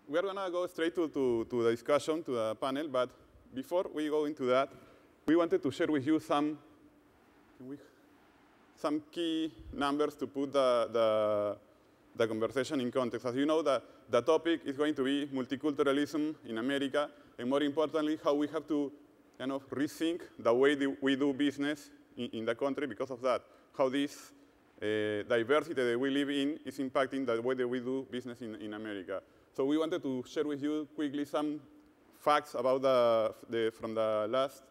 we are going to go straight to the discussion, to the panel. But before we go into that, we wanted to share with you some key numbers to put the conversation in context. As you know, the topic is going to be multiculturalism in America, and more importantly, how we have to kind of rethink the way we do business in the country because of that, how this diversity that we live in is impacting the way that we do business in America. So we wanted to share with you quickly some facts about from the last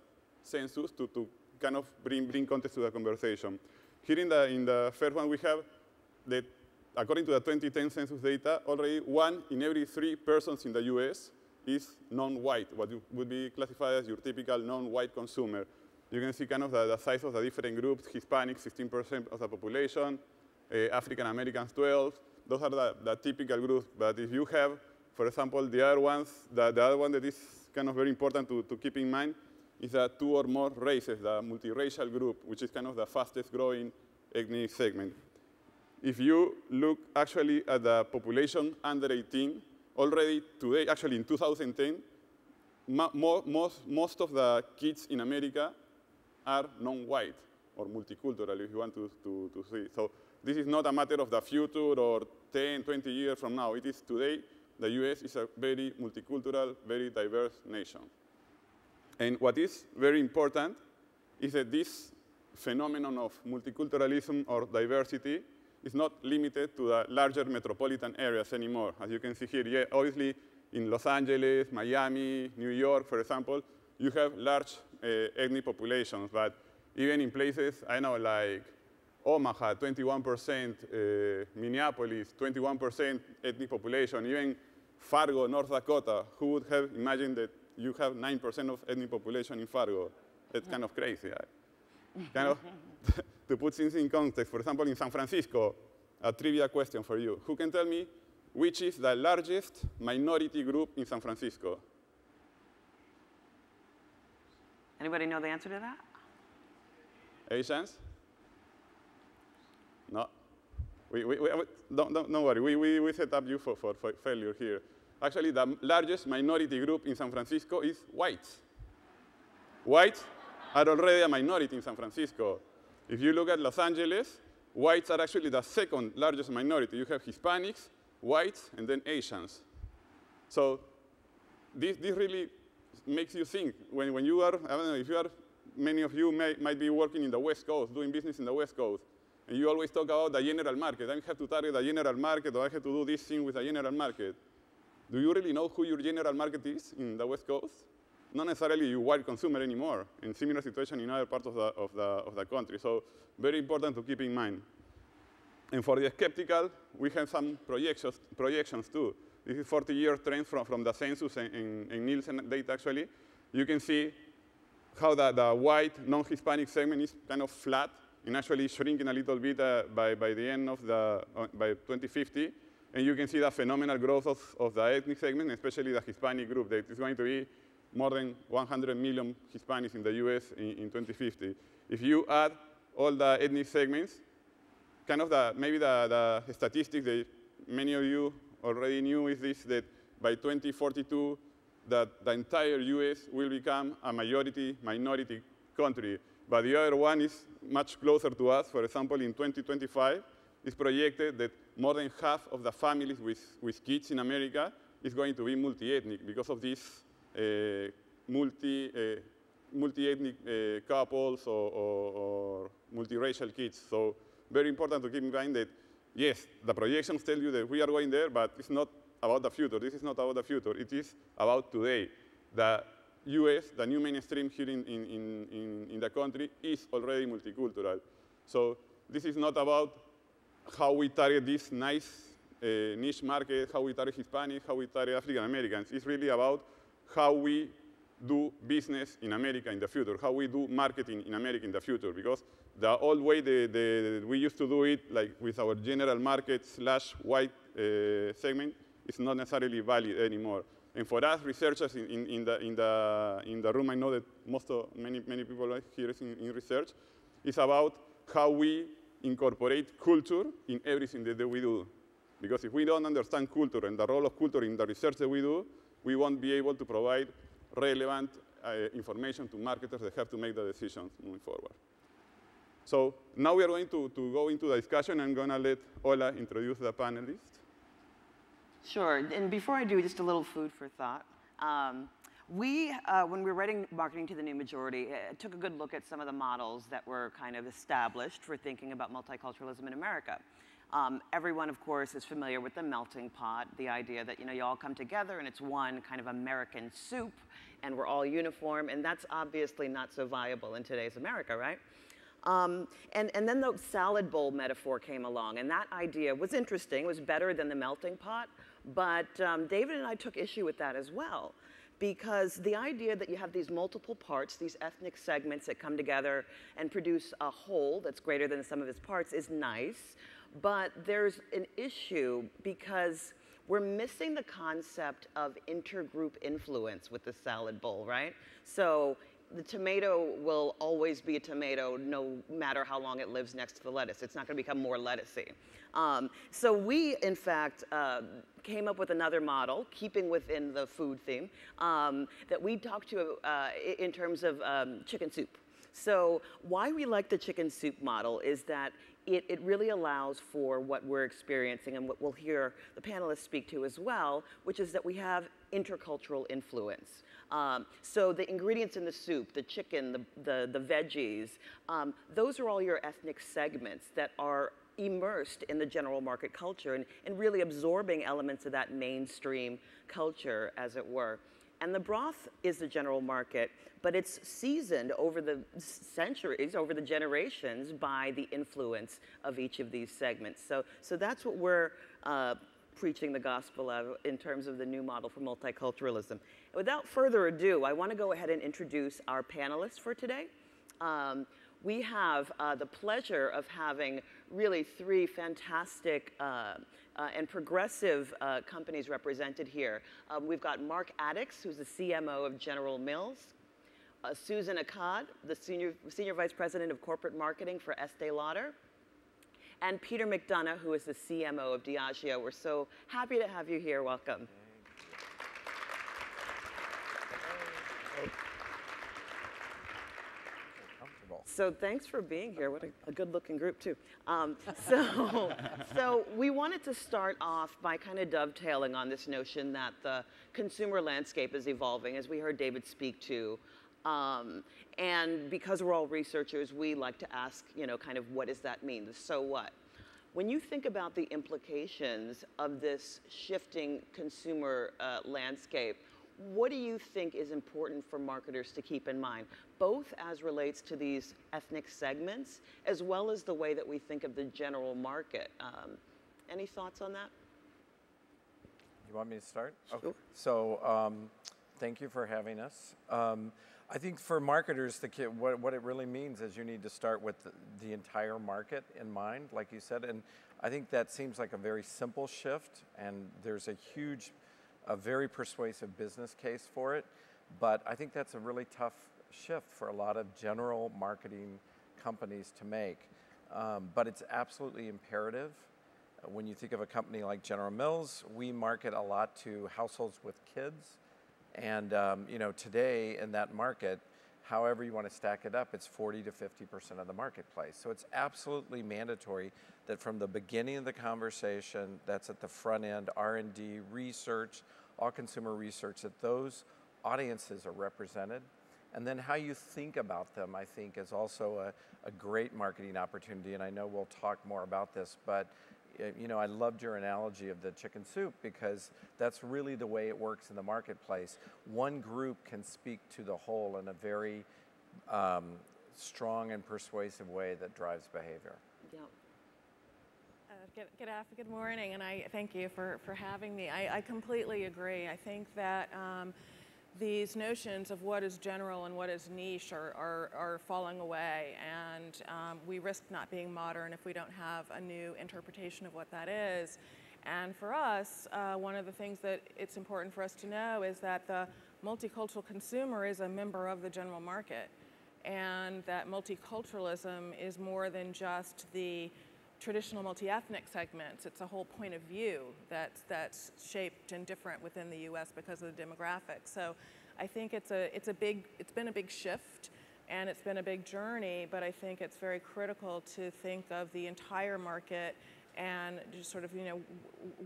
census to kind of bring context to the conversation. Here in the first one, we have that according to the 2010 census data, already 1 in every 3 persons in the US is non-white, what would be classified as your typical non-white consumer. You can see kind of the size of the different groups: Hispanics, 16% of the population, African Americans, 12%. Those are the typical groups. But if you have, for example, the other ones, the other one that is kind of very important to keep in mind is the 2 or more races, the multiracial group, which is kind of the fastest growing ethnic segment. If you look actually at the population under 18, already today, actually in 2010, most of the kids in America are non-white or multicultural, if you want to see. So this is not a matter of the future or 10, 20 years from now. It is today. The US is a very multicultural, very diverse nation. And what is very important is that this phenomenon of multiculturalism or diversity is not limited to the larger metropolitan areas anymore. As you can see here, yeah, obviously in Los Angeles, Miami, New York, for example, you have large ethnic populations. But even in places, I know, like Omaha, 21%, Minneapolis, 21% ethnic population, even Fargo, North Dakota, who would have imagined that you have 9% of ethnic population in Fargo? That's kind of crazy. Right? Kind of to put things in context, for example, in San Francisco, a trivia question for you. Who can tell me which is the largest minority group in San Francisco? Anybody know the answer to that? Asians? No. Don't worry. We set up you for failure here. Actually, the largest minority group in San Francisco is whites. Whites are already a minority in San Francisco. If you look at Los Angeles, whites are actually the second largest minority. You have Hispanics, whites, and then Asians. So this really makes you think. When you are, I don't know, if you are, many of you might be working in the West Coast, doing business in the West Coast, and you always talk about the general market. I have to target the general market, or I have to do this thing with the general market. Do you really know who your general market is in the West Coast? Not necessarily your white consumer anymore, in similar situation in other parts of the country. So very important to keep in mind. And for the skeptical, we have some projections too. This is 40-year trends from the census and Nielsen data, actually. You can see how the white, non-Hispanic segment is kind of flat and actually shrinking a little bit by the end of by 2050. And you can see the phenomenal growth of the ethnic segment, especially the Hispanic group. That is going to be more than 100 million Hispanics in the US in 2050. If you add all the ethnic segments, kind of maybe the statistics that many of you already knew is this, that by 2042, that the entire US will become a majority minority country. But the other one is much closer to us. For example, in 2025, it's projected that more than half of the families with kids in America is going to be multi-ethnic because of these multi-ethnic couples or multiracial kids. So very important to keep in mind that, yes, the projections tell you that we are going there, but it's not about the future. This is not about the future. It is about today. The US, the new mainstream here in the country, is already multicultural. So this is not about how we target this nice niche market, how we target Hispanics, how we target African Americans. It's really about how we do business in America in the future, how we do marketing in America in the future. Because the old way we used to do it, like with our general market / white segment, is not necessarily valid anymore. And for us researchers in the room, I know that many people here is in research, it's about how we incorporate culture in everything that we do. Because if we don't understand culture and the role of culture in the research that we do, we won't be able to provide relevant information to marketers that have to make the decisions moving forward. So now we are going to go into the discussion. I'm going to let Ola introduce the panelists. Sure, and before I do, just a little food for thought. When we were writing Marketing to the New Majority, took a good look at some of the models that were kind of established for thinking about multiculturalism in America. Everyone, of course, is familiar with the melting pot, the idea that you all come together and it's one kind of American soup and we're all uniform, and that's obviously not so viable in today's America, right? And then the salad bowl metaphor came along, and that idea was interesting. It was better than the melting pot, but David and I took issue with that as well, because the idea that you have these multiple parts, these ethnic segments that come together and produce a whole that's greater than the sum of its parts is nice, but there's an issue because we're missing the concept of intergroup influence with the salad bowl, right? So the tomato will always be a tomato no matter how long it lives next to the lettuce. It's not going to become more lettucey. So we, in fact, came up with another model, keeping within the food theme, that we talked to in terms of chicken soup. So why we like the chicken soup model is that it really allows for what we're experiencing and what we'll hear the panelists speak to as well, which is that we have intercultural influence. So the ingredients in the soup, the chicken, the veggies, those are all your ethnic segments that are immersed in the general market culture and really absorbing elements of that mainstream culture, as it were. And the broth is the general market, but it's seasoned over the centuries, over the generations, by the influence of each of these segments. So that's what we're preaching the gospel of in terms of the new model for multiculturalism. Without further ado, I want to go ahead and introduce our panelists for today. We have the pleasure of having really three fantastic and progressive companies represented here. We've got Mark Addix, who's the CMO of General Mills, Susan Akkad, the Senior Vice President of Corporate Marketing for Estee Lauder, and Peter McDonough, who is the CMO of Diageo. We're so happy to have you here. Welcome. So thanks for being here. What a good-looking group, too. So we wanted to start off by kind of dovetailing on this notion that the consumer landscape is evolving, as we heard David speak to. And because we're all researchers, we like to ask, kind of what does that mean? The so what? When you think about the implications of this shifting consumer landscape, what do you think is important for marketers to keep in mind, both as relates to these ethnic segments, as well as the way that we think of the general market? Any thoughts on that? You want me to start? Sure. Okay. So thank you for having us. I think for marketers, what it really means is you need to start with the entire market in mind, like you said. And I think that seems like a very simple shift, and there's a very persuasive business case for it. But I think that's a really tough shift for a lot of general marketing companies to make. But it's absolutely imperative. When you think of a company like General Mills, we market a lot to households with kids. And today in that market, however you want to stack it up, it's 40 to 50% of the marketplace. So it's absolutely mandatory that from the beginning of the conversation, that's at the front end, R&D, research, all consumer research, that those audiences are represented. And then how you think about them, I think, is also a great marketing opportunity. And I know we'll talk more about this, but I loved your analogy of the chicken soup, because that's really the way it works in the marketplace. One group can speak to the whole in a very strong and persuasive way that drives behavior. Yeah. Good morning, and I thank you for having me. I completely agree. I think that these notions of what is general and what is niche are falling away, and we risk not being modern if we don't have a new interpretation of what that is. And for us, one of the things that it's important for us to know is that the multicultural consumer is a member of the general market, and that multiculturalism is more than just the traditional multi-ethnic segments. It's a whole point of view that's shaped and different within the U.S. because of the demographics. So I think it's been a big shift, and it's been a big journey, but I think it's very critical to think of the entire market and just sort of, you know,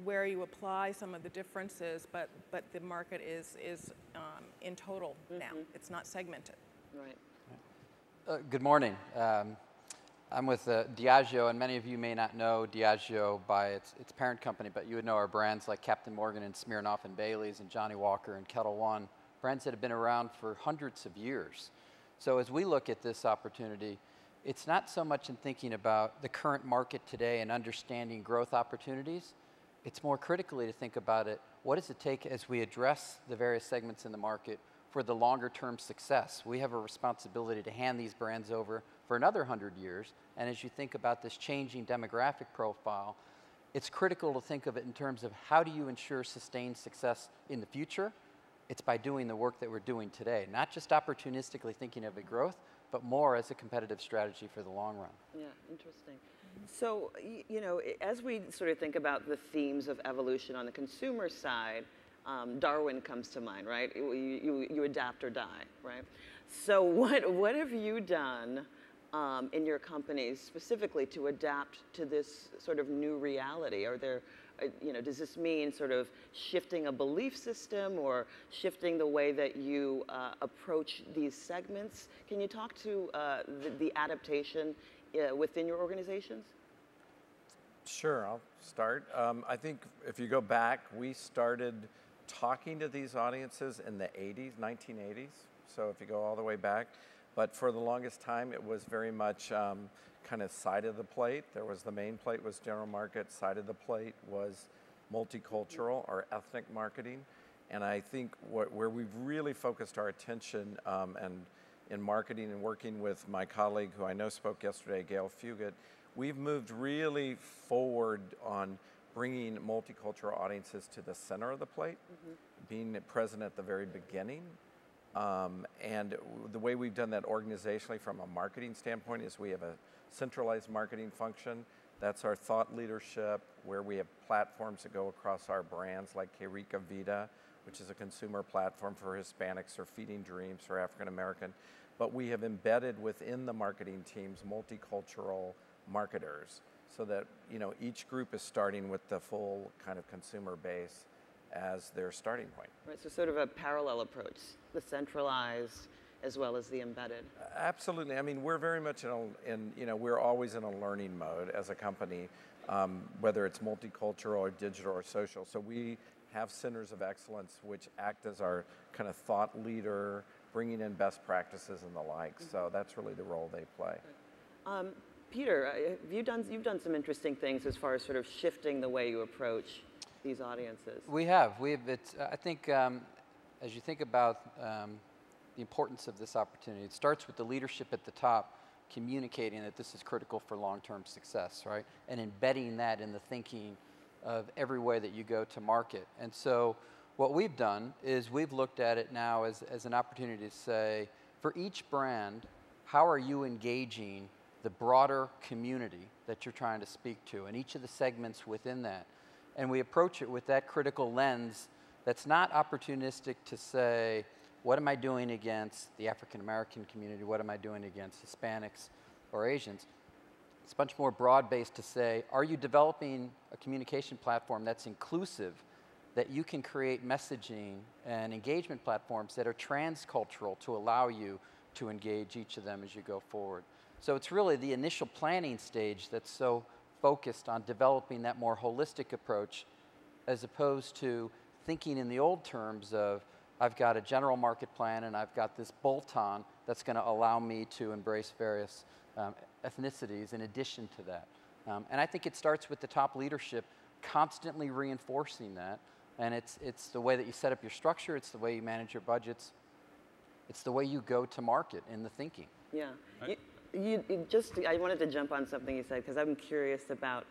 where you apply some of the differences, but the market is in total now. It's not segmented. Right. Good morning. I'm with Diageo, and many of you may not know Diageo by its parent company, but you would know our brands like Captain Morgan and Smirnoff and Bailey's and Johnny Walker and Kettle One, brands that have been around for hundreds of years. So as we look at this opportunity, it's not so much in thinking about the current market today and understanding growth opportunities. It's more critically to think about it, what does it take as we address the various segments in the market for the longer term success? We have a responsibility to hand these brands over for another 100 years. And as you think about this changing demographic profile, it's critical to think of it in terms of how do you ensure sustained success in the future? It's by doing the work that we're doing today, not just opportunistically thinking of a growth, but more as a competitive strategy for the long run. Yeah, interesting. So, you know, as we sort of think about the themes of evolution on the consumer side, Darwin comes to mind, right? You adapt or die, right? So what have you done in your companies specifically to adapt to this sort of new reality? Are there, you know, does this mean sort of shifting a belief system or shifting the way that you approach these segments? Can you talk to the adaptation within your organizations? Sure, I'll start. I think if you go back, we started talking to these audiences in the 80s, 1980s. So if you go all the way back, but for the longest time, it was very much kind of side of the plate. There was the main plate was general market, side of the plate was multicultural or ethnic marketing. And I think where we've really focused our attention and in marketing and working with my colleague who I know spoke yesterday, Gail Fugit, we've moved really forward on bringing multicultural audiences to the center of the plate, being present at the very beginning. And the way we've done that organizationally from a marketing standpoint is we have a centralized marketing function. That's our thought leadership, where we have platforms that go across our brands like Que Rica Vida, which is a consumer platform for Hispanics, or Feeding Dreams for African American. But we have embedded within the marketing teams multicultural marketers, so that, you know, each group is starting with the full kind of consumer base as their starting point. Right, so sort of a parallel approach, the centralized as well as the embedded. Absolutely. I mean, we're very much in you know, we're always in a learning mode as a company, whether it's multicultural or digital or social. So we have centers of excellence which act as our kind of thought leader, bringing in best practices and the like. So that's really the role they play. Peter, you've done some interesting things as far as sort of shifting the way you approach these audiences. We have. I think as you think about the importance of this opportunity, it starts with the leadership at the top communicating that this is critical for long-term success, right? And embedding that in the thinking of every way that you go to market. And so what we've done is we've looked at it now as an opportunity to say, for each brand, how are you engaging the broader community that you're trying to speak to, and each of the segments within that. And we approach it with that critical lens that's not opportunistic to say, what am I doing against the African American community? What am I doing against Hispanics or Asians? It's much more broad-based to say, are you developing a communication platform that's inclusive, that you can create messaging and engagement platforms that are transcultural to allow you to engage each of them as you go forward? So it's really the initial planning stage that's so focused on developing that more holistic approach, as opposed to thinking in the old terms of, I've got a general market plan and I've got this bolt-on that's going to allow me to embrace various ethnicities in addition to that. And I think it starts with the top leadership constantly reinforcing that. And it's the way that you set up your structure, it's the way you manage your budgets, it's the way you go to market in the thinking. Yeah. I wanted to jump on something you said, because I'm curious about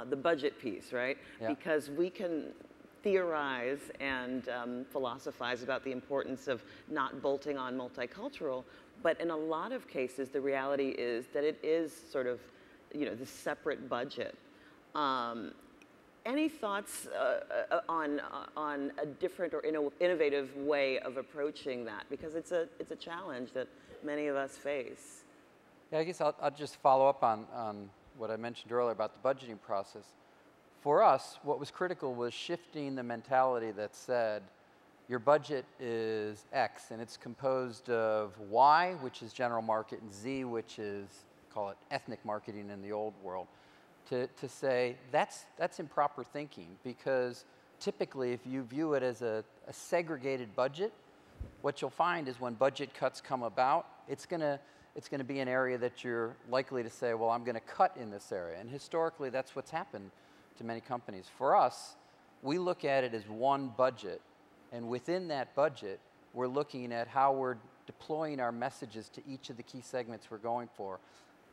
the budget piece, right? Yeah. Because we can theorize and philosophize about the importance of not bolting on multicultural, but in a lot of cases, the reality is that it is sort of this separate budget. Any thoughts on a different or innovative way of approaching that? Because it's a challenge that many of us face. Yeah, I guess I'll just follow up on what I mentioned earlier about the budgeting process. For us, what was critical was shifting the mentality that said, your budget is X, and it's composed of Y, which is general market, and Z, which is, call it ethnic marketing in the old world. To say that's improper thinking, because typically if you view it as a segregated budget, what you'll find is when budget cuts come about, it's going to be an area that you're likely to say, well, I'm going to cut in this area. And historically, that's what's happened to many companies. For us, we look at it as one budget, and within that budget, we're looking at how we're deploying our messages to each of the key segments we're going for.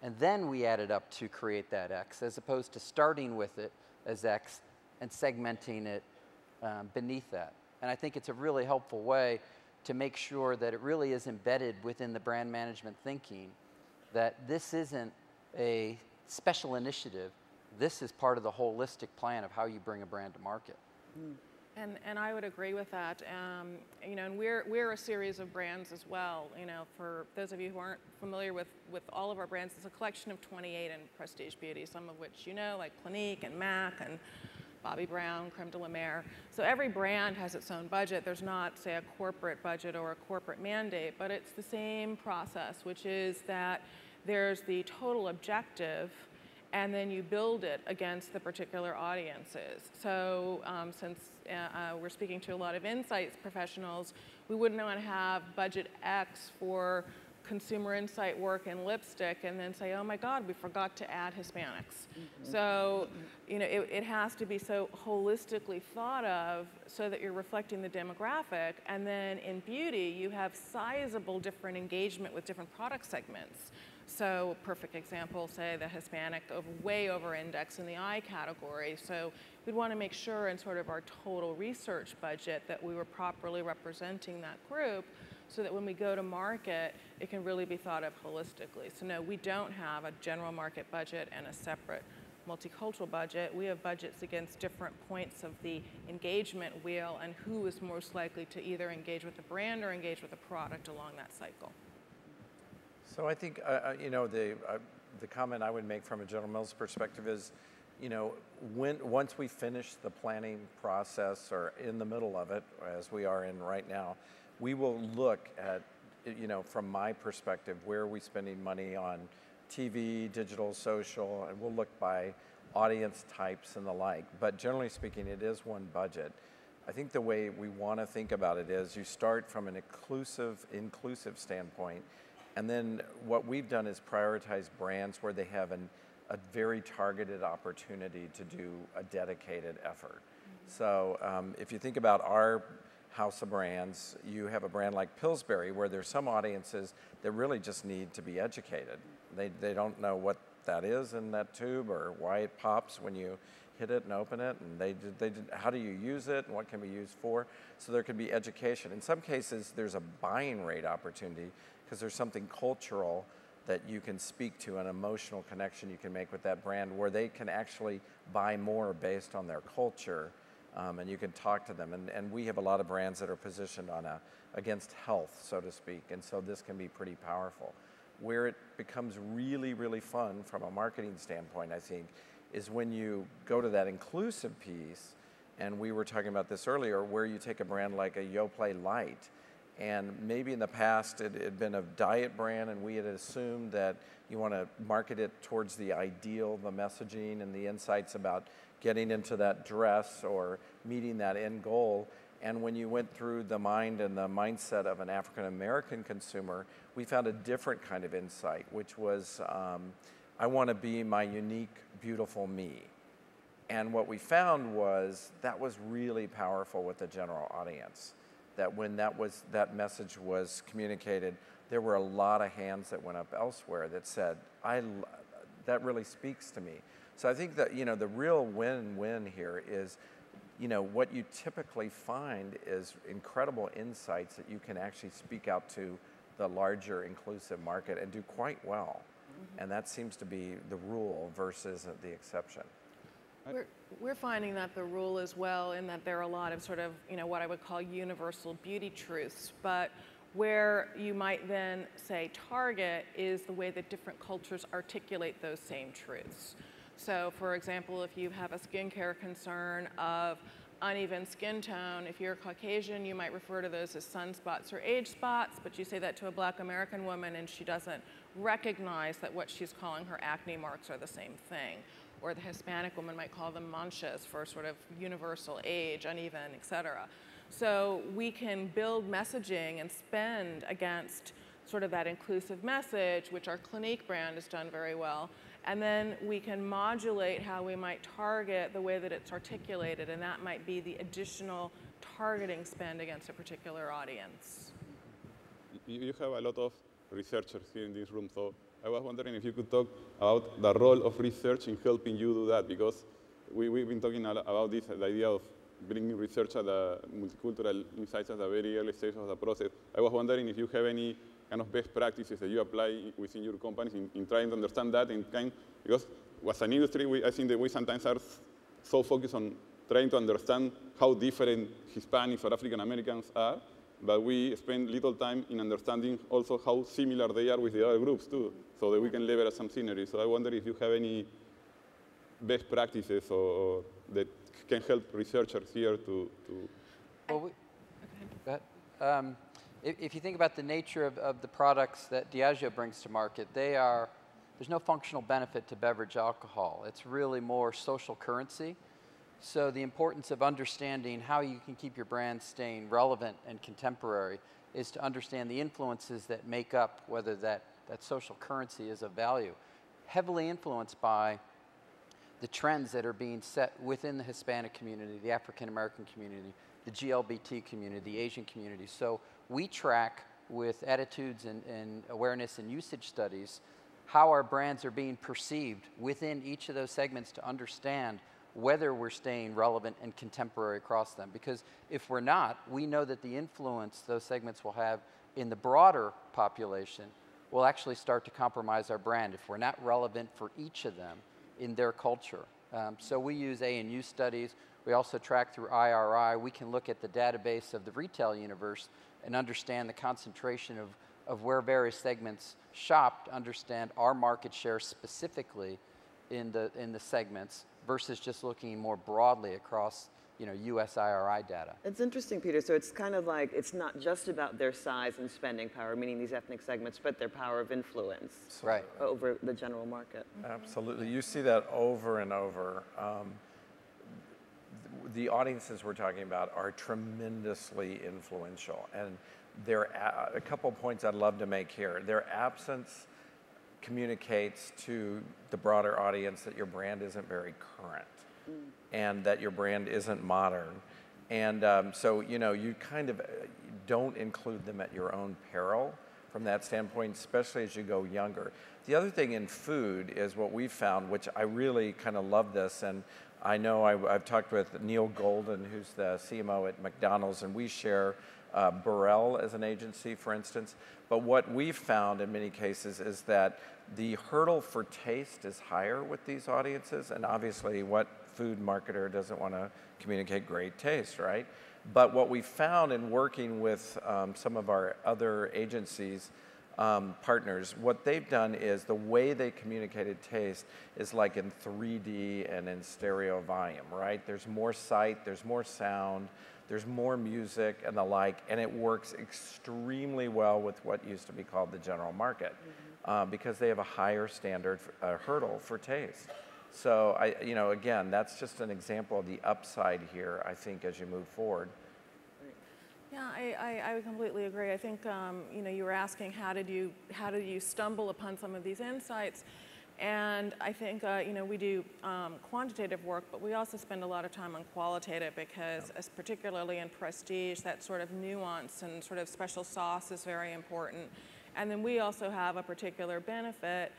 And then we add it up to create that X, as opposed to starting with it as X and segmenting it beneath that. And I think it's a really helpful way to make sure that it really is embedded within the brand management thinking, that this isn't a special initiative. This is part of the holistic plan of how you bring a brand to market. Mm. And I would agree with that. And we're a series of brands as well. For those of you who aren't familiar with all of our brands, it's a collection of 28 in prestige beauty, some of which like Clinique and MAC and Bobbi Brown, Creme de la Mer. So every brand has its own budget. There's not, say, a corporate budget or a corporate mandate, but it's the same process, which is that there's the total objective, and then you build it against the particular audiences. So since we're speaking to a lot of insights professionals, we wouldn't want to have budget X for consumer insight work in lipstick and then say, oh my God, we forgot to add Hispanics. Mm-hmm. So it has to be so holistically thought of so that you're reflecting the demographic. And then in beauty, you have sizable different engagement with different product segments. So perfect example, say the Hispanic way over index in the eye category. So we'd want to make sure in sort of our total research budget that we were properly representing that group so that when we go to market, it can really be thought of holistically. So no, we don't have a general market budget and a separate multicultural budget. We have budgets against different points of the engagement wheel and who is most likely to either engage with the brand or engage with the product along that cycle. So I think, the comment I would make from a General Mills perspective is, once we finish the planning process or in the middle of it, as we are in right now, we will look at, from my perspective, where are we spending money on TV, digital, social, and we'll look by audience types and the like. But generally speaking, it is one budget. I think the way we want to think about it is you start from an inclusive standpoint. And then what we've done is prioritize brands where they have a very targeted opportunity to do a dedicated effort. Mm-hmm. So if you think about our house of brands, you have a brand like Pillsbury where there's some audiences that really just need to be educated. They don't know what that is in that tube or why it pops when you hit it and open it, and how do you use it and what can be used for? So there can be education. In some cases, there's a buying rate opportunity because there's something cultural that you can speak to, an emotional connection you can make with that brand where they can actually buy more based on their culture, and you can talk to them. And we have a lot of brands that are positioned on against health, so to speak, and so this can be pretty powerful. Where it becomes really, really fun from a marketing standpoint, I think, is when you go to that inclusive piece, and we were talking about this earlier, where you take a brand like a Yoplait Light, and maybe in the past it had been a diet brand and we had assumed that you want to market it towards the ideal, the messaging and the insights about getting into that dress or meeting that end goal. And when you went through the mind and the mindset of an African American consumer, we found a different kind of insight, which was, I want to be my unique, beautiful me. And what we found was that was really powerful with the general audience. That when that message was communicated, there were a lot of hands that went up elsewhere that said, that really speaks to me. So I think that, the real win-win here is, what you typically find is incredible insights that you can actually speak out to the larger inclusive market and do quite well. And that seems to be the rule versus the exception. We're finding that the rule as well, in that there are a lot of sort of, what I would call universal beauty truths, but where you might then say target is the way that different cultures articulate those same truths. So for example, if you have a skincare concern of uneven skin tone, if you're Caucasian, you might refer to those as sunspots or age spots, but you say that to a Black American woman and she doesn't recognize that what she's calling her acne marks are the same thing. Or the Hispanic woman might call them manchas for sort of universal age, uneven, et cetera. So we can build messaging and spend against sort of that inclusive message, which our Clinique brand has done very well. And then we can modulate how we might target the way that it's articulated, and that might be the additional targeting spend against a particular audience. You have a lot of researchers here in this room, so I was wondering if you could talk about the role of research in helping you do that, because we've been talking about this, the idea of bringing research at the multicultural insights at the very early stage of the process. I was wondering if you have any kind of best practices that you apply within your companies in trying to understand that, because as an industry, I think that we sometimes are so focused on trying to understand how different Hispanics or African Americans are, but we spend little time in understanding also how similar they are with the other groups too, so that we can leverage some synergy. So I wonder if you have any best practices or that can help researchers here to... Well, if you think about the nature of the products that Diageo brings to market, there's no functional benefit to beverage alcohol. It's really more social currency. So the importance of understanding how you can keep your brand staying relevant and contemporary is to understand the influences that make up whether that social currency is of value. Heavily influenced by the trends that are being set within the Hispanic community, the African American community, the GLBT community, the Asian community. So we track with attitudes and awareness and usage studies how our brands are being perceived within each of those segments to understand whether we're staying relevant and contemporary across them. Because if we're not, we know that the influence those segments will have in the broader population will actually start to compromise our brand if we're not relevant for each of them in their culture. So we use A&U studies. We also track through IRI. We can look at the database of the retail universe and understand the concentration of where various segments shop, to understand our market share specifically in the segments versus just looking more broadly across US IRI data. It's interesting, Peter. So it's kind of like it's not just about their size and spending power, meaning these ethnic segments, but their power of influence right over the general market. Absolutely. You see that over and over. The audiences we're talking about are tremendously influential. And a couple points I'd love to make here. Their absence communicates to the broader audience that your brand isn't very current and that your brand isn't modern. And so, you kind of don't include them at your own peril from that standpoint, especially as you go younger. The other thing in food is what we've found, which I really kind of love this, and I know I've talked with Neil Golden, who's the CMO at McDonald's, and we share Burrell as an agency, for instance. But what we've found in many cases is that the hurdle for taste is higher with these audiences, and obviously what food marketer doesn't want to communicate great taste, right? But what we found in working with some of our other agencies, partners, what they've done is the way they communicated taste is like in 3D and in stereo volume, right? There's more sight, there's more sound, there's more music and the like, and it works extremely well with what used to be called the general market because they have a higher standard hurdle for taste. So, again, that's just an example of the upside here, I think, as you move forward. Yeah, I would completely agree. I think you were asking how did you stumble upon some of these insights, and I think we do quantitative work, but we also spend a lot of time on qualitative because, as particularly in prestige, that sort of nuance and sort of special sauce is very important. And then we also have a particular benefit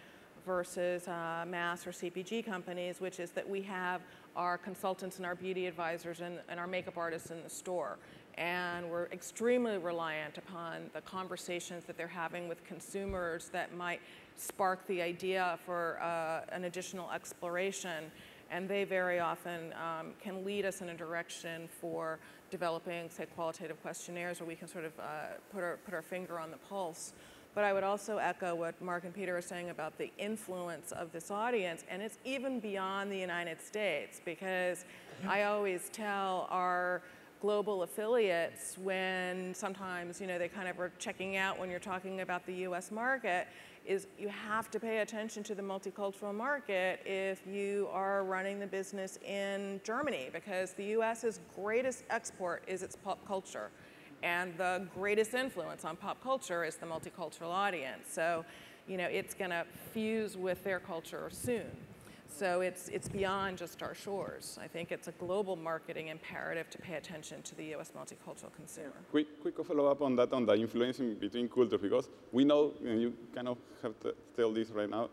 versus mass or CPG companies, which is that we have our consultants and our beauty advisors and our makeup artists in the store. And we're extremely reliant upon the conversations that they're having with consumers that might spark the idea for an additional exploration. And they very often can lead us in a direction for developing, say, qualitative questionnaires where we can sort of put our finger on the pulse. But I would also echo what Mark and Peter are saying about the influence of this audience, and it's even beyond the United States, because I always tell our global affiliates when sometimes, you know, they kind of are checking out when you're talking about the US market, is you have to pay attention to the multicultural market if you are running the business in Germany, because the US's greatest export is its pop culture. And the greatest influence on pop culture is the multicultural audience. So, you know, it's going to fuse with their culture soon. So it's beyond just our shores. I think it's a global marketing imperative to pay attention to the U.S. multicultural consumer. Quick follow-up on that, on the influence between cultures, because we know, and you kind of have to tell this right now,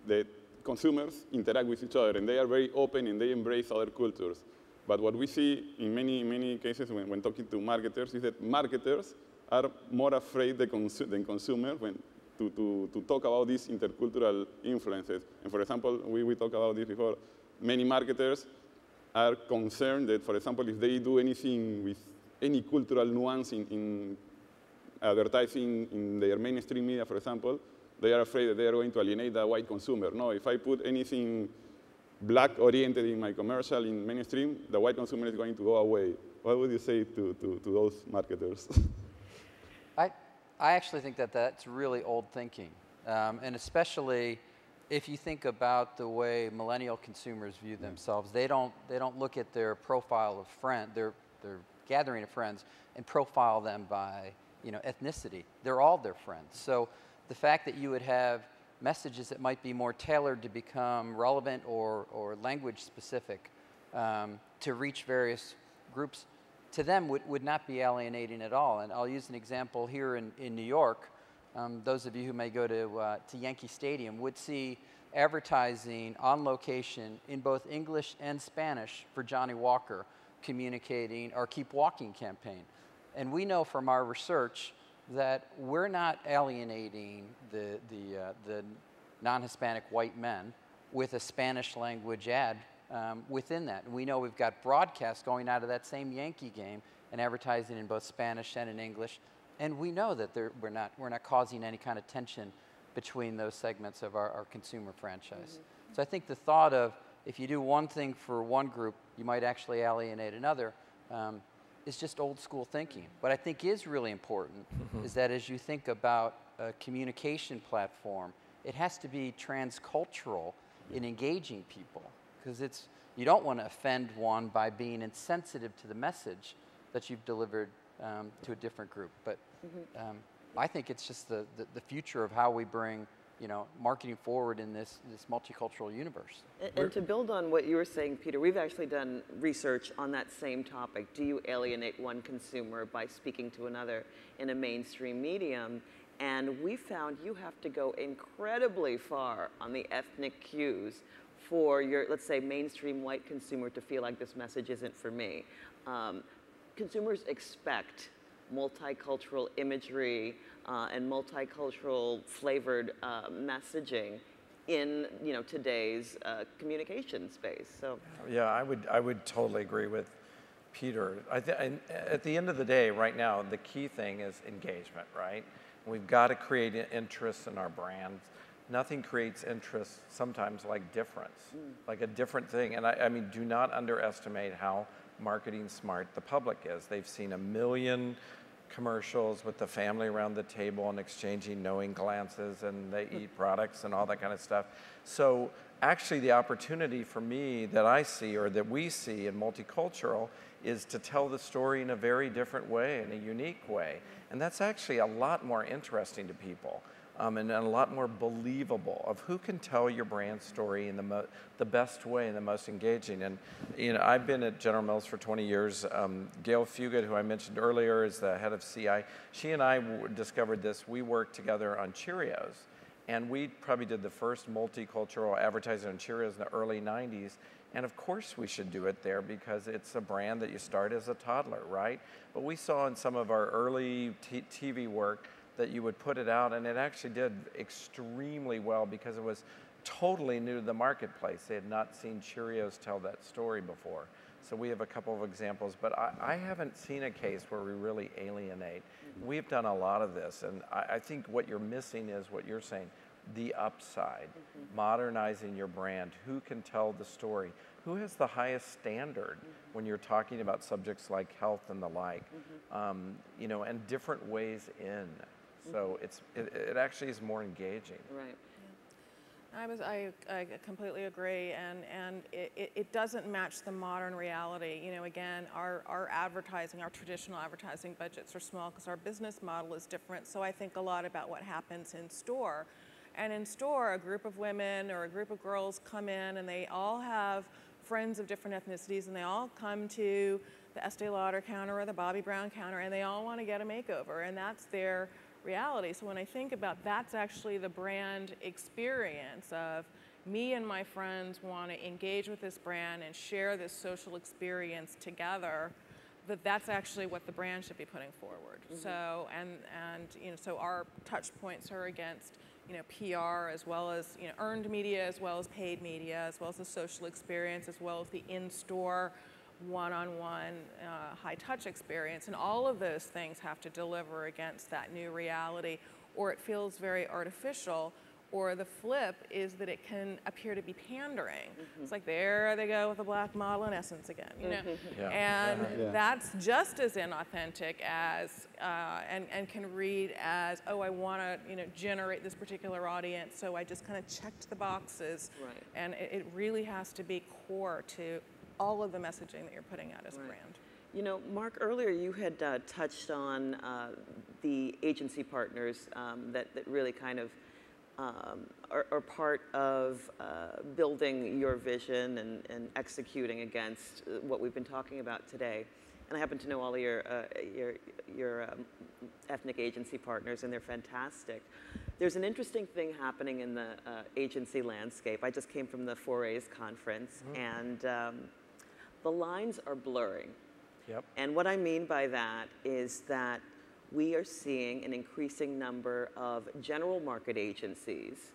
that consumers interact with each other, and they are very open, and they embrace other cultures. But what we see in many cases when talking to marketers is that marketers are more afraid than consumers to talk about these intercultural influences. And for example, we talked about this before, many marketers are concerned that, for example, if they do anything with any cultural nuance in advertising in their mainstream media, for example, they are afraid that they are going to alienate the white consumer. No, if I put anything black-oriented in my commercial in mainstream, the white consumer is going to go away. What would you say to those marketers? I actually think that that's really old thinking, and especially if you think about the way millennial consumers view themselves. They don't look at their profile of friend, their gathering of friends, and profile them by, you know, ethnicity. They're all their friends. So the fact that you would have messages that might be more tailored to become relevant or language specific to reach various groups, to them would not be alienating at all. And I'll use an example here in New York. Those of you who may go to Yankee Stadium would see advertising on location in both English and Spanish for Johnny Walker communicating our Keep Walking campaign. And we know from our research that we're not alienating the non-Hispanic white men with a Spanish language ad within that. And we know we've got broadcasts going out of that same Yankee game and advertising in both Spanish and in English. And we know that we're not causing any kind of tension between those segments of our consumer franchise. So I think the thought of if you do one thing for one group, you might actually alienate another, is just old school thinking. What I think is really important is that as you think about a communication platform, it has to be transcultural in engaging people, because you don't want to offend one by being insensitive to the message that you've delivered to a different group. But I think it's just the future of how we bring, you know, marketing forward in this multicultural universe. And to build on what you were saying, Peter, we've actually done research on that same topic. Do you alienate one consumer by speaking to another in a mainstream medium? And we found you have to go incredibly far on the ethnic cues for your, let's say, mainstream white consumer to feel like this message isn't for me. Consumers expect multicultural imagery and multicultural flavored messaging in, you know, today's communication space. So yeah, I would totally agree with Peter. At the end of the day, right now, the key thing is engagement, right? We've got to create interest in our brands. Nothing creates interest sometimes like difference, like a different thing. And I mean, do not underestimate how marketing smart the public is. They've seen 1 million commercials with the family around the table and exchanging knowing glances, and they eat products and all that kind of stuff. So actually the opportunity for me that I see, or that we see in multicultural, is to tell the story in a very different way, in a unique way. And that's actually a lot more interesting to people. And a lot more believable of who can tell your brand story in the best way and the most engaging. And you know, I've been at General Mills for 20 years. Gail Fugit, who I mentioned earlier, is the head of CI. She and I discovered this. We worked together on Cheerios, and we probably did the first multicultural advertising on Cheerios in the early 90s. And of course we should do it there because it's a brand that you start as a toddler, right? But we saw in some of our early TV work that you would put it out, and it actually did extremely well because it was totally new to the marketplace. They had not seen Cheerios tell that story before. So we have a couple of examples, but I haven't seen a case where we really alienate. We've done a lot of this, and I think what you're missing is what you're saying, the upside, modernizing your brand. Who can tell the story? Who has the highest standard when you're talking about subjects like health and the like, you know, and different ways in. So it actually is more engaging. Right. I completely agree, and it doesn't match the modern reality. You know, again, our advertising, our traditional advertising budgets are small because our business model is different. So I think a lot about what happens in store. And in store, a group of women or a group of girls come in and they all have friends of different ethnicities, and they all come to the Estee Lauder counter or the Bobbi Brown counter, and they all want to get a makeover, and that's their reality. So when I think about that's actually the brand experience of me and my friends want to engage with this brand and share this social experience together, that's actually what the brand should be putting forward. So and you know, so our touch points are against, you know, PR as well as, you know, earned media, as well as paid media, as well as the social experience, as well as the in-store one-on-one high-touch experience. And all of those things have to deliver against that new reality, or it feels very artificial, or the flip is that it can appear to be pandering. It's like, there they go with the black model in Essence again, you know? And that's just as inauthentic as, and can read as, oh, I want to, you know, generate this particular audience, so I just kind of checked the boxes. Right. And it really has to be core to all of the messaging that you're putting out as a brand. You know, Mark, earlier you had touched on the agency partners that really kind of are part of building your vision and executing against what we've been talking about today. And I happen to know all of your ethnic agency partners, and they're fantastic. There's an interesting thing happening in the agency landscape. I just came from the 4A's conference, and the lines are blurring. And what I mean by that is that we are seeing an increasing number of general market agencies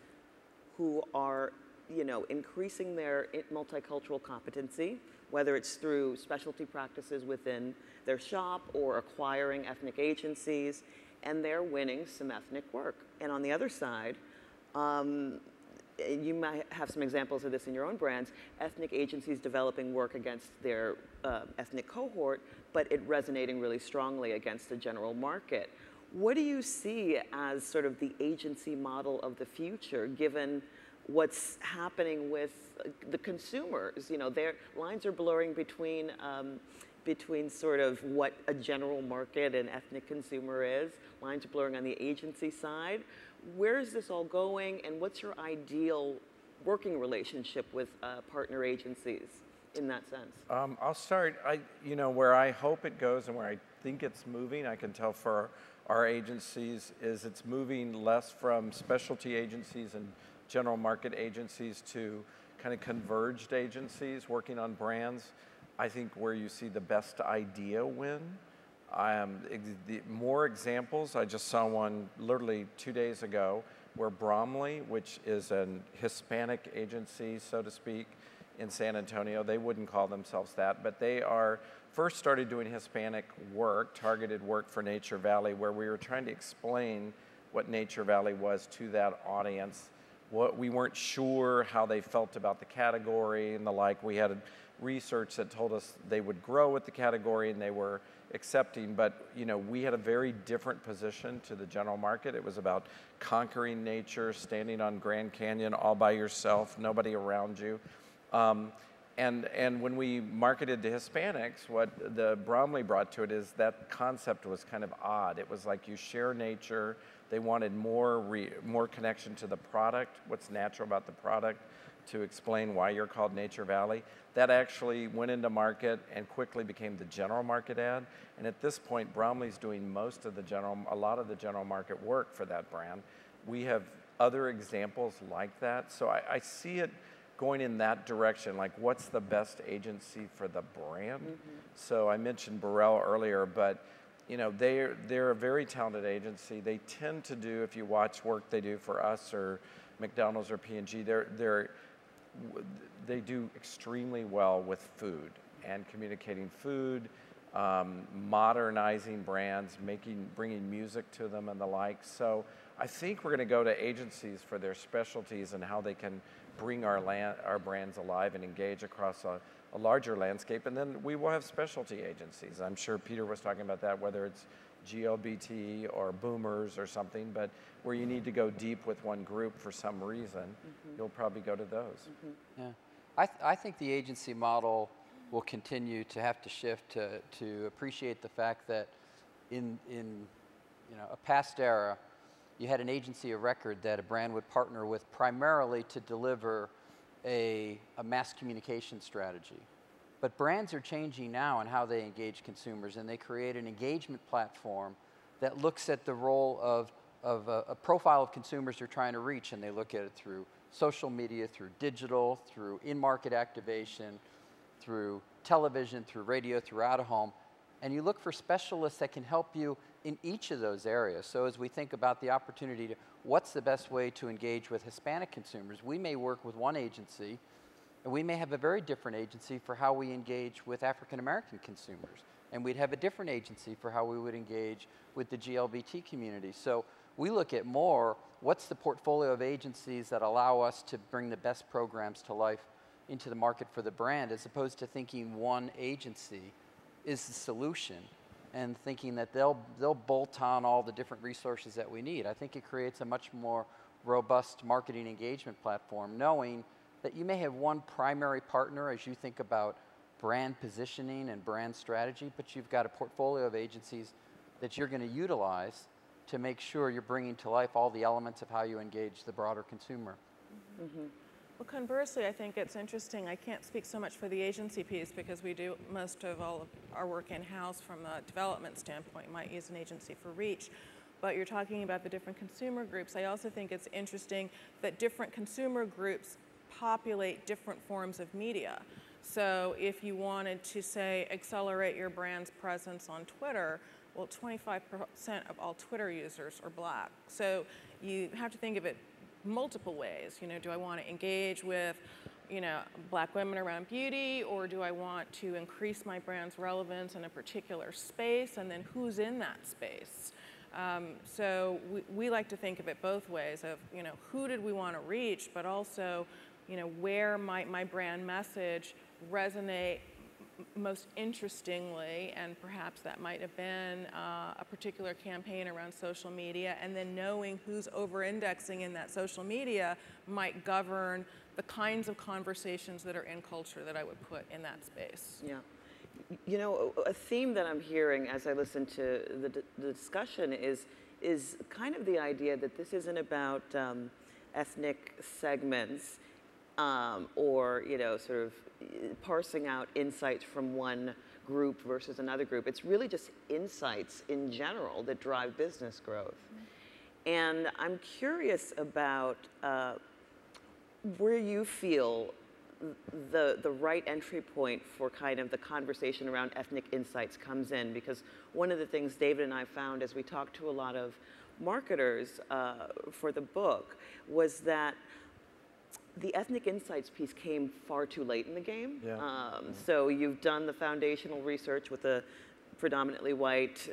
who are, you know, increasing their multicultural competency, whether it's through specialty practices within their shop or acquiring ethnic agencies, and they're winning some ethnic work. And on the other side, you might have some examples of this in your own brands, ethnic agencies developing work against their ethnic cohort, but it resonating really strongly against the general market. What do you see as sort of the agency model of the future, given what's happening with the consumers? You know, their lines are blurring between sort of what a general market and ethnic consumer is, lines are blurring on the agency side. Where is this all going, and what's your ideal working relationship with partner agencies in that sense? I'll start. You know, where I hope it goes and where I think it's moving, I can tell for our agencies, is it's moving less from specialty agencies and general market agencies to kind of converged agencies working on brands. I think where you see the best idea win. More examples, I just saw one literally 2 days ago where Bromley, which is a Hispanic agency, so to speak, in San Antonio, they wouldn't call themselves that, but they first started doing Hispanic work, targeted work for Nature Valley, where we were trying to explain what Nature Valley was to that audience. We weren't sure how they felt about the category and the like. We had research that told us they would grow with the category and they were accepting, but you know, we had a very different position to the general market. It was about conquering nature, standing on Grand Canyon all by yourself, nobody around you. And when we marketed to Hispanics, what the Bromley brought to it is that concept was kind of odd. It was like you share nature. They wanted more connection to the product, what's natural about the product, to explain why you're called Nature Valley. That actually went into market and quickly became the general market ad. And at this point, Bromley's doing a lot of the general market work for that brand. We have other examples like that. So I see it going in that direction, like what's the best agency for the brand? So I mentioned Burrell earlier, but you know, they're a very talented agency. They tend to do, if you watch work they do for us or McDonald's or P&G, they do extremely well with food and communicating food, modernizing brands, bringing music to them and the like. So I think we're going to go to agencies for their specialties and how they can bring our brands alive and engage across a larger landscape. And then we will have specialty agencies. I'm sure Peter was talking about that, whether it's GLBT or boomers or something, but where you need to go deep with one group for some reason, you'll probably go to those. Yeah, I think the agency model will continue to have to shift to appreciate the fact that in a past era, you had an agency of record that a brand would partner with primarily to deliver a mass communication strategy. But brands are changing now in how they engage consumers, and they create an engagement platform that looks at the role of a profile of consumers they're trying to reach, and they look at it through social media, through digital, through in-market activation, through television, through radio, through out-of-home, and you look for specialists that can help you in each of those areas. So as we think about the opportunity to, what's the best way to engage with Hispanic consumers, we may work with one agency, and we may have a very different agency for how we engage with African American consumers. And we'd have a different agency for how we would engage with the GLBT community. So we look at more, what's the portfolio of agencies that allow us to bring the best programs to life into the market for the brand, as opposed to thinking one agency is the solution and thinking that they'll bolt on all the different resources that we need. I think it creates a much more robust marketing engagement platform, knowing that you may have one primary partner as you think about brand positioning and brand strategy, but you've got a portfolio of agencies that you're going to utilize to make sure you're bringing to life all the elements of how you engage the broader consumer. Well, conversely, I think it's interesting. I can't speak so much for the agency piece because we do most of all of our work in-house from a development standpoint. You might use an agency for reach. But you're talking about the different consumer groups. I also think it's interesting that different consumer groups populate different forms of media. So if you wanted to, say, accelerate your brand's presence on Twitter, well, 25% of all Twitter users are Black. So you have to think of it multiple ways. You know, do I want to engage with, Black women around beauty, or do I want to increase my brand's relevance in a particular space, and then who's in that space? So we like to think of it both ways of, who did we want to reach, but also, where might my brand message resonate most interestingly, and perhaps that might have been a particular campaign around social media, and then knowing who's over-indexing in that social media might govern the kinds of conversations that are in culture that I would put in that space. Yeah. A theme that I'm hearing as I listen to the discussion is kind of the idea that this isn't about ethnic segments or, sort of parsing out insights from one group versus another group. It's really just insights in general that drive business growth. And I'm curious about where you feel the right entry point for kind of the conversation around ethnic insights comes in, because one of the things David and I found as we talked to a lot of marketers for the book was that the ethnic insights piece came far too late in the game. Yeah. So you've done the foundational research with a predominantly white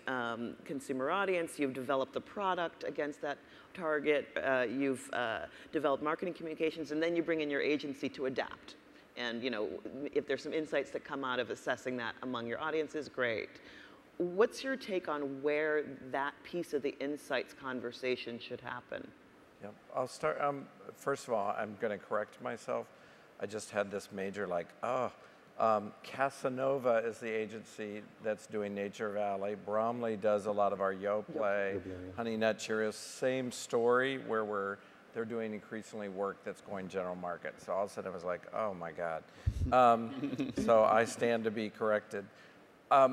consumer audience. You've developed the product against that target. You've developed marketing communications, and then you bring in your agency to adapt. And if there's some insights that come out of assessing that among your audiences, great. What's your take on where that piece of the insights conversation should happen? Yeah, I'll start. First of all, I'm going to correct myself. I just had this major Casanova is the agency that's doing Nature Valley. Bromley does a lot of our Yoplait, Honey Nut Cheerios. Same story where they're doing increasingly work that's going general market. So all of a sudden I was like, oh my God. So I stand to be corrected. I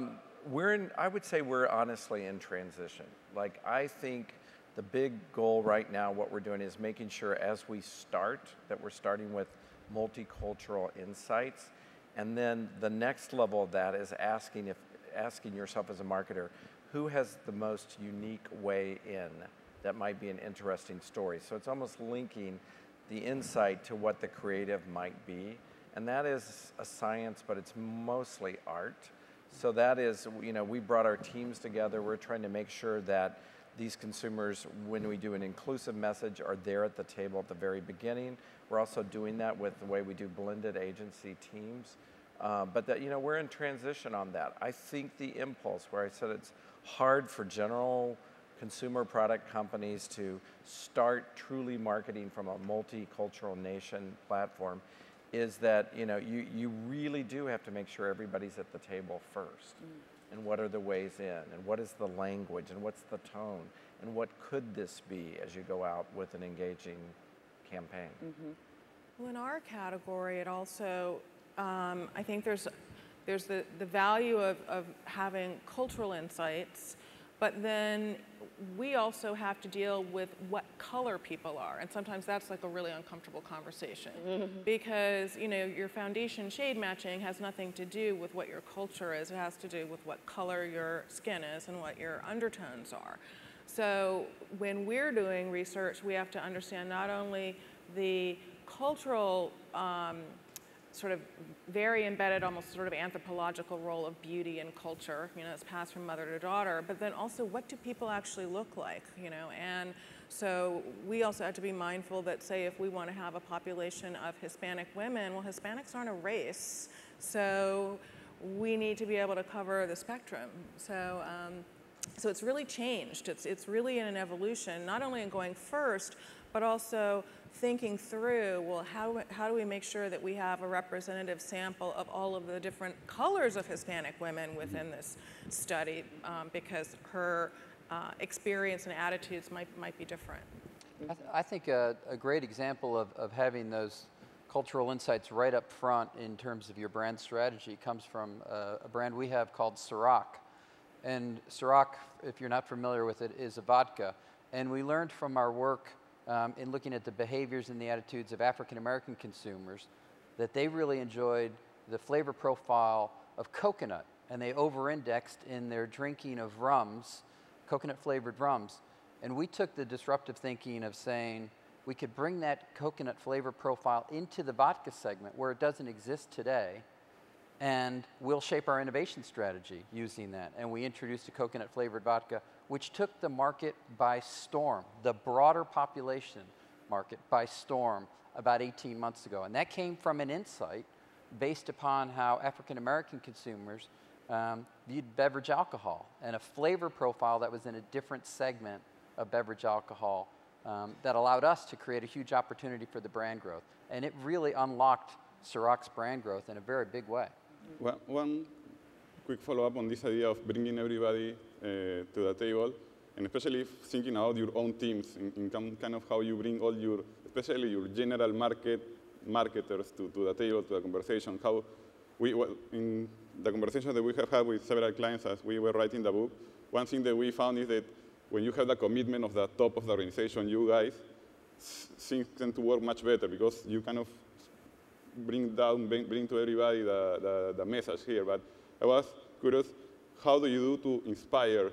would say we're honestly in transition. Like, I think the big goal right now, what we're doing is making sure as we start, that we're starting with multicultural insights. And then the next level of that is asking yourself as a marketer, who has the most unique way in that might be an interesting story. So it's almost linking the insight to what the creative might be. And that is a science, but it's mostly art. So that is, we brought our teams together. We're trying to make sure that these consumers, when we do an inclusive message, are there at the table at the very beginning. We're also doing that with the way we do blended agency teams. But that, we're in transition on that. I think the impulse, where I said it's hard for general consumer product companies to start truly marketing from a multicultural nation platform, is that you really do have to make sure everybody's at the table first. And what are the ways in, and what is the language, and what's the tone, and what could this be as you go out with an engaging campaign? Well, in our category, it also, I think there's the value of having cultural insights, but then we also have to deal with what color people are, and sometimes that's like a really uncomfortable conversation because your foundation shade matching has nothing to do with what your culture is. It has to do with what color your skin is and what your undertones are. So when we're doing research, we have to understand not only the cultural sort of very embedded, almost sort of anthropological role of beauty and culture, it's passed from mother to daughter, but then also what do people actually look like, and so we also have to be mindful that, say, if we want to have a population of Hispanic women, well, Hispanics aren't a race, so we need to be able to cover the spectrum. So it's really changed. It's really in an evolution, not only in going first, but also thinking through, well, how do we make sure that we have a representative sample of all of the different colors of Hispanic women within this study, because her experience and attitudes might be different. I think a great example of having those cultural insights right up front in terms of your brand strategy comes from a brand we have called Ciroc. And Ciroc, if you're not familiar with it, is a vodka. And we learned from our work in looking at the behaviors and the attitudes of African American consumers that they really enjoyed the flavor profile of coconut, and they over-indexed in their drinking of rums, coconut-flavored rums. And we took the disruptive thinking of saying we could bring that coconut flavor profile into the vodka segment where it doesn't exist today, and we'll shape our innovation strategy using that. And we introduced a coconut-flavored vodka, which took the market by storm, the broader population market by storm about 18 months ago. And that came from an insight based upon how African-American consumers viewed beverage alcohol and a flavor profile that was in a different segment of beverage alcohol that allowed us to create a huge opportunity for the brand growth. And it really unlocked Ciroc's brand growth in a very big way. Well, one quick follow-up on this idea of bringing everybody to the table, and especially thinking about your own teams in kind of how you bring all your, especially your general marketers to the table, to the conversation. How in the conversation that we have had with several clients as we were writing the book, one thing that we found is that when you have the commitment of the top of the organization, you guys, things tend to work much better because you kind of bring to everybody the message here. But I was curious, how do you do to inspire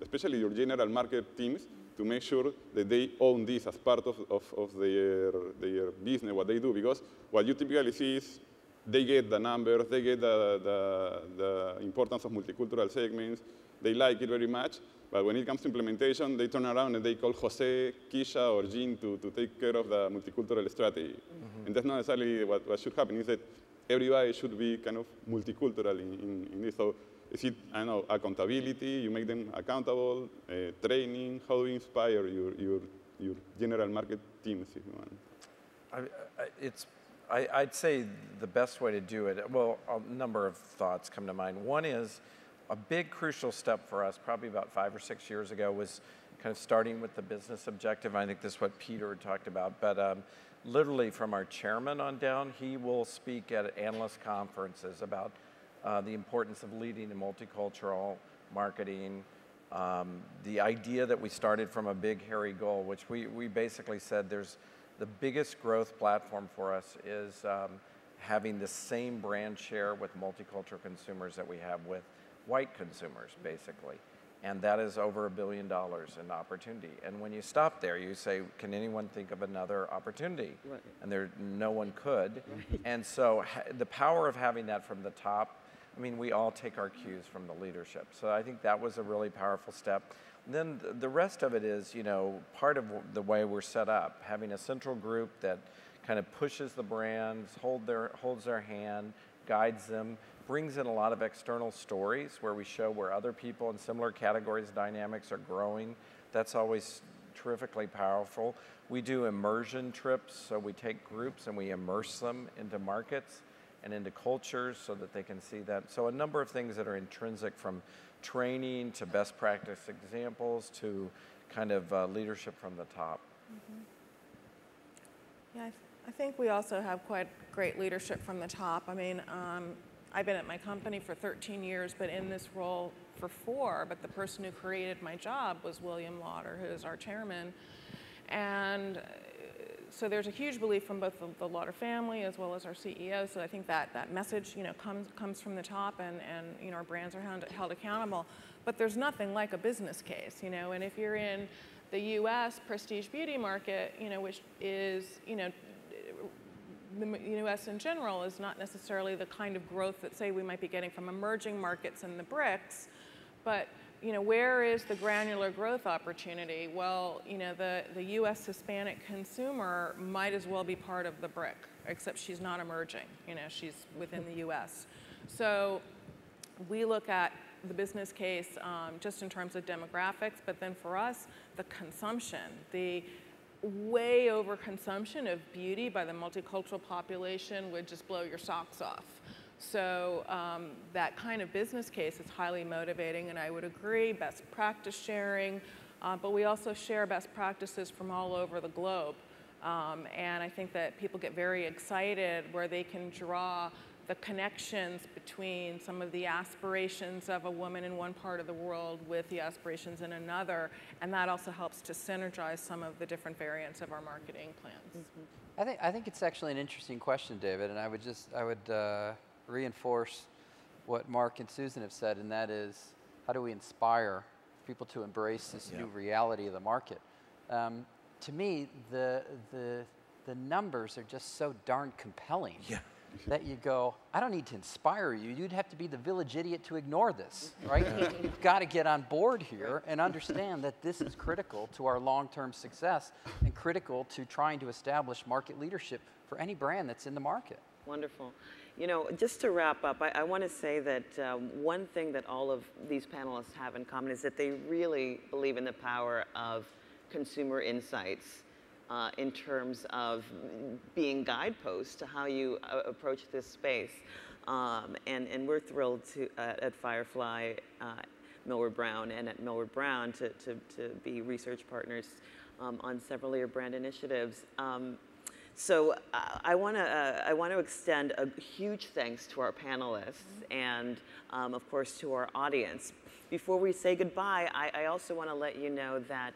especially your general market teams to make sure that they own this as part of their business, what they do? Because what you typically see is they get the numbers, they get the importance of multicultural segments, they like it very much, but when it comes to implementation, they turn around and they call Jose, Keisha, or Jean to take care of the multicultural strategy. And that's not necessarily what should happen, is that everybody should be kind of multicultural in this. So is it, I don't know, accountability, you make them accountable, training, how do you inspire your general market teams, if you want? I'd say the best way to do it, well, a number of thoughts come to mind. One is a big crucial step for us, probably about 5 or 6 years ago, was kind of starting with the business objective. I think this is what Peter talked about, but literally from our chairman on down, he will speak at analyst conferences about the importance of leading in multicultural marketing. The idea that we started from a big, hairy goal, which we basically said there's The biggest growth platform for us is having the same brand share with multicultural consumers that we have with white consumers, basically. And that is over $1 billion in opportunity. And when you stop there, you say, can anyone think of another opportunity? Right. And no one could. Right. And so the power of having that from the top, I mean, we all take our cues from the leadership. So I think that was a really powerful step. Then the rest of it is, you know, part of the way we're set up, having a central group that kind of pushes the brands, holds their hand, guides them, brings in a lot of external stories where we show where other people in similar categories, dynamics are growing. That's always terrifically powerful. We do immersion trips, so we take groups and we immerse them into markets and into cultures so that they can see that. So a number of things that are intrinsic, from training to best practice examples to kind of leadership from the top. Mm-hmm. Yeah, I think we also have quite great leadership from the top. I mean, I've been at my company for 13 years, but in this role for 4, but the person who created my job was William Lauder, who is our chairman. And so there's a huge belief from both the Lauder family as well as our CEO. So I think that message, you know, comes from the top, and you know, our brands are held accountable. But there's nothing like a business case, you know. And if you're in the U.S. prestige beauty market, you know, which is, you know, the U.S. in general is not necessarily the kind of growth that, say, we might be getting from emerging markets in the BRICS, but you know, where is the granular growth opportunity? Well, you know, the U.S. Hispanic consumer might as well be part of the BRIC, except she's not emerging. You know, she's within the U.S. So we look at the business case just in terms of demographics, but then for us, the consumption, the way over consumption of beauty by the multicultural population would just blow your socks off. So that kind of business case is highly motivating, and I would agree, best practice sharing, but we also share best practices from all over the globe. And I think that people get very excited where they can draw the connections between some of the aspirations of a woman in one part of the world with the aspirations in another, and that also helps to synergize some of the different variants of our marketing plans. Mm-hmm. I think it's actually an interesting question, David, and I would reinforce what Mark and Susan have said, and that is, how do we inspire people to embrace this new reality of the market? To me, the numbers are just so darn compelling. Yeah. That you go, I don't need to inspire you. You'd have to be the village idiot to ignore this, right? You've got to get on board here and understand that this is critical to our long-term success and critical to trying to establish market leadership for any brand that's in the market. Wonderful. You know, just to wrap up, I want to say that one thing that all of these panelists have in common is that they really believe in the power of consumer insights. In terms of being guideposts to how you approach this space. And we're thrilled to, at Firefly, Millward Brown, and at Millward Brown to be research partners on several of your brand initiatives. So I want to extend a huge thanks to our panelists and, of course, to our audience. Before we say goodbye, I also want to let you know that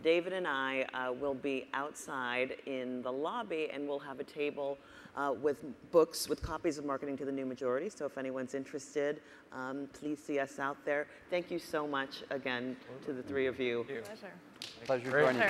David and I will be outside in the lobby, and we'll have a table with books with copies of Marketing to the New Majority. So if anyone's interested, please see us out there. Thank you so much again to the 3 of you. Pleasure. Pleasure joining you.